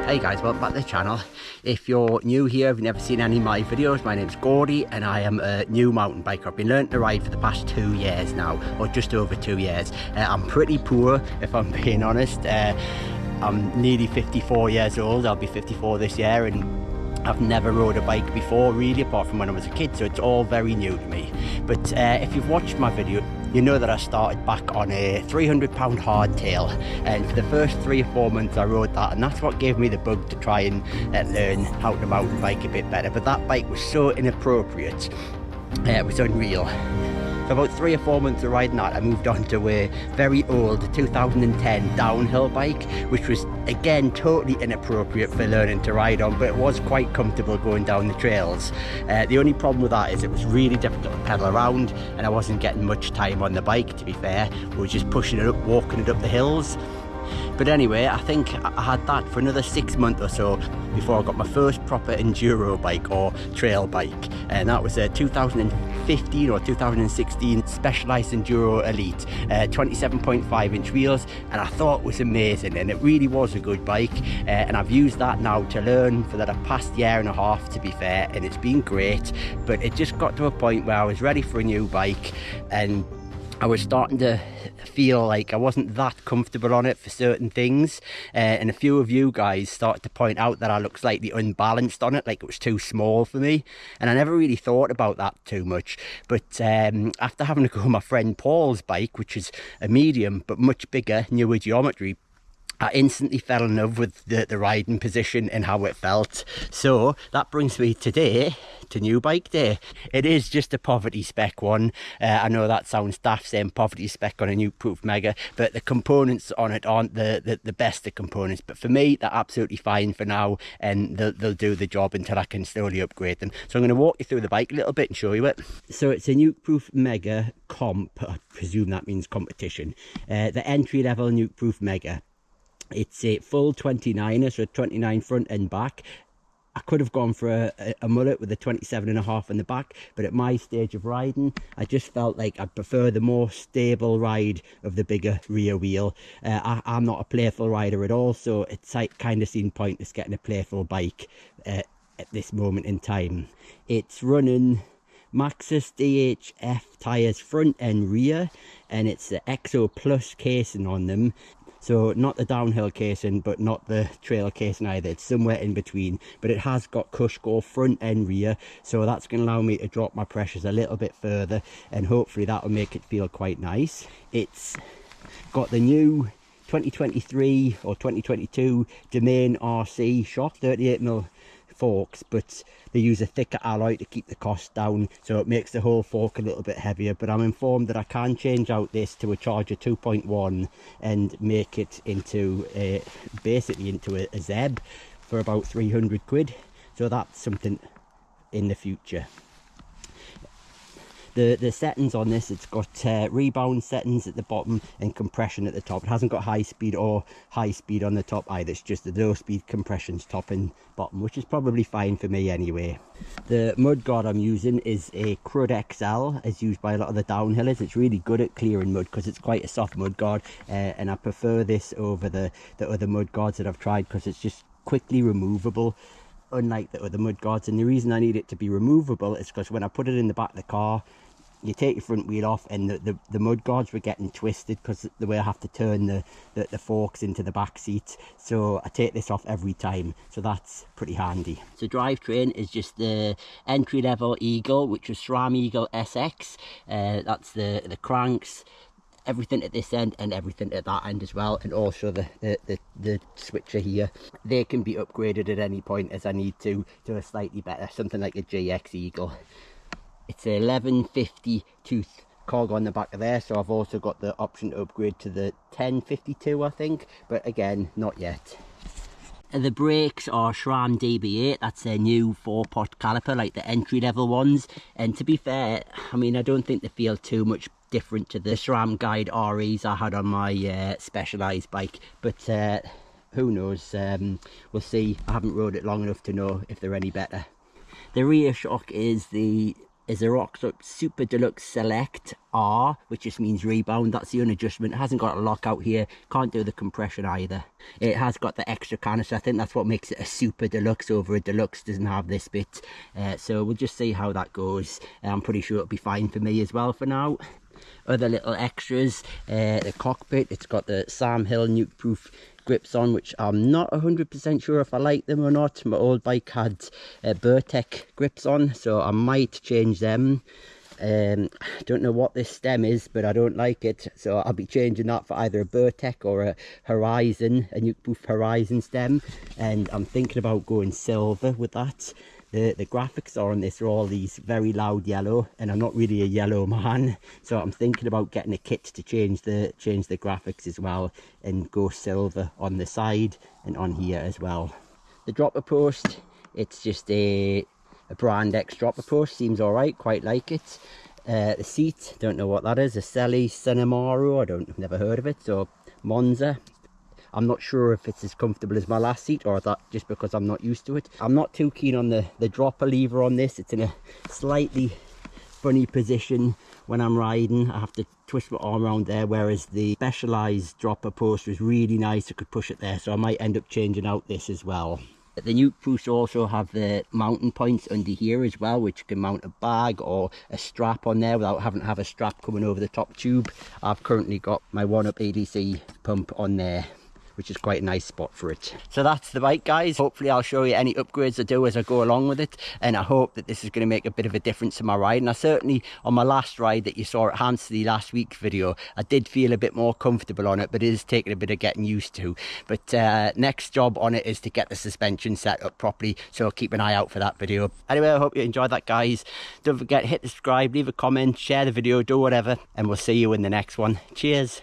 Hey guys, welcome back to the channel. If you're new here, if you've never seen any of my videos, my name's Gordy and I am a new mountain biker. I've been learning to ride for the past 2 years now, or just over 2 years. I'm pretty poor, if I'm being honest. I'm nearly 54 years old, I'll be 54 this year, and I've never rode a bike before really, apart from when I was a kid, so it's all very new to me. But if you've watched my video, you know that I started back on a 300-pound hardtail, and for the first 3 or 4 months I rode that, and that's what gave me the bug to try and learn how to mountain bike a bit better. But that bike was so inappropriate, it was unreal. So about 3 or 4 months of riding that, I moved on to a very old 2010 downhill bike, which was again totally inappropriate for learning to ride on, but it was quite comfortable going down the trails. The only problem with that is it was really difficult to pedal around, and I wasn't getting much time on the bike, to be fair. We were just pushing it up, walking it up the hills. But anyway, I think I had that for another 6 months or so before I got my first proper enduro bike or trail bike, and that was a 2015 or 2016 Specialized Enduro Elite, 27.5 inch wheels, and I thought it was amazing, and it really was a good bike. And I've used that now to learn for the past year and a half, to be fair, and it's been great. But it just got to a point where I was ready for a new bike, and I was starting to feel like I wasn't that comfortable on it for certain things, and a few of you guys started to point out that I looked slightly unbalanced on it, like it was too small for me, and I never really thought about that too much. But after having to go on my friend Paul's bike, which is a medium but much bigger, newer geometry, I instantly fell in love with the riding position and how it felt. So that brings me today to new bike day. It is just a poverty spec one. I know that sounds daft saying poverty spec on a NukeProof Mega, but the components on it aren't the best of components. But for me, they're absolutely fine for now, and they'll do the job until I can slowly upgrade them. So I'm going to walk you through the bike a little bit and show you it. So it's a NukeProof Mega Comp, I presume that means competition. The entry level NukeProof Mega. It's a full 29er, so 29 front and back. I could have gone for a mullet with a 27.5 in the back, but at my stage of riding, I just felt like I prefer the more stable ride of the bigger rear wheel. I'm not a playful rider at all, so it's like kind of seemed pointless getting a playful bike at this moment in time. It's running Maxxis DHF tyres front and rear, and it's the Exo Plus casing on them. So not the downhill casing, but not the trail casing either. It's somewhere in between, but it has got Cushcore front and rear, so that's going to allow me to drop my pressures a little bit further, and hopefully that'll make it feel quite nice. It's got the new 2023 or 2022 Domain RC shock, 38mm forks, but they use a thicker alloy to keep the cost down, so it makes the whole fork a little bit heavier. But I'm informed that I can change out this to a Charger 2.1 and make it into basically into a Zeb for about 300 quid, so that's something in the future. The settings on this, it's got rebound settings at the bottom and compression at the top. It hasn't got high speed or high speed on the top either. It's just the low speed compressions top and bottom, which is probably fine for me anyway. The mudguard I'm using is a Crud XL, as used by a lot of the downhillers. It's really good at clearing mud because it's quite a soft mudguard, and I prefer this over the other mudguards that I've tried because it's just quickly removable, unlike the other mudguards. And the reason I need it to be removable is because when I put it in the back of the car, you take your front wheel off, and the mud guards were getting twisted because the way I have to turn the forks into the back seat. So I take this off every time, so that's pretty handy. So drivetrain is just the entry level Eagle, which was SRAM Eagle SX. That's the cranks, everything at this end and everything at that end as well, and also the switcher here. They can be upgraded at any point as I need to a slightly better, something like a GX Eagle. It's a 1150 tooth cog on the back of there, so I've also got the option to upgrade to the 1052, I think, but again, not yet. The brakes are SRAM DB8, that's a new 4-pot caliper like the entry level ones, and to be fair, I mean, I don't think they feel too much different to the SRAM Guide REs I had on my Specialized bike, but who knows, we'll see. I haven't rode it long enough to know if they're any better. The rear shock is the is a Rockstar Super Deluxe Select R, which just means rebound. That's the only adjustment. It hasn't got a lockout here, can't do the compression either. It has got the extra canister. I think that's what makes it a Super Deluxe over a Deluxe. Doesn't have this bit, so we'll just see how that goes. I'm pretty sure it'll be fine for me as well for now. Other little extras, the cockpit, it's got the Sam Hill NukeProof grips on, which I'm not 100% sure if I like them or not. My old bike had Burtec grips on, so I might change them. I don't know what this stem is, but I don't like it, so I'll be changing that for either a Burtec or a Horizon, a NukeProof Horizon stem, and I'm thinking about going silver with that. The graphics on this are all these very loud yellow, and I'm not really a yellow man, so I'm thinking about getting a kit to change the graphics as well and go silver on the side and on here as well. The dropper post, it's just a Brand X dropper post, seems alright, quite like it. The seat, don't know what that is, a Selly Cinemaro, never heard of it. So Monza, I'm not sure if it's as comfortable as my last seat, or is that just because I'm not used to it. I'm not too keen on the dropper lever on this. It's in a slightly funny position when I'm riding. I have to twist my arm around there, whereas the Specialized dropper post was really nice. I could push it there, so I might end up changing out this as well. The NukeProofs also have the mounting points under here as well, which can mount a bag or a strap on there without having to have a strap coming over the top tube. I've currently got my 1UP ADC pump on there, which is quite a nice spot for it. So that's the bike, guys. Hopefully I'll show you any upgrades I do as I go along with it, and I hope that this is going to make a bit of a difference in my ride. And I certainly, on my last ride that you saw at Hampstead last week's video, I did feel a bit more comfortable on it, but it is taking a bit of getting used to. But next job on it is to get the suspension set up properly, so keep an eye out for that video. Anyway, I hope you enjoyed that, guys. Don't forget, hit subscribe, leave a comment, share the video, do whatever, and we'll see you in the next one. Cheers.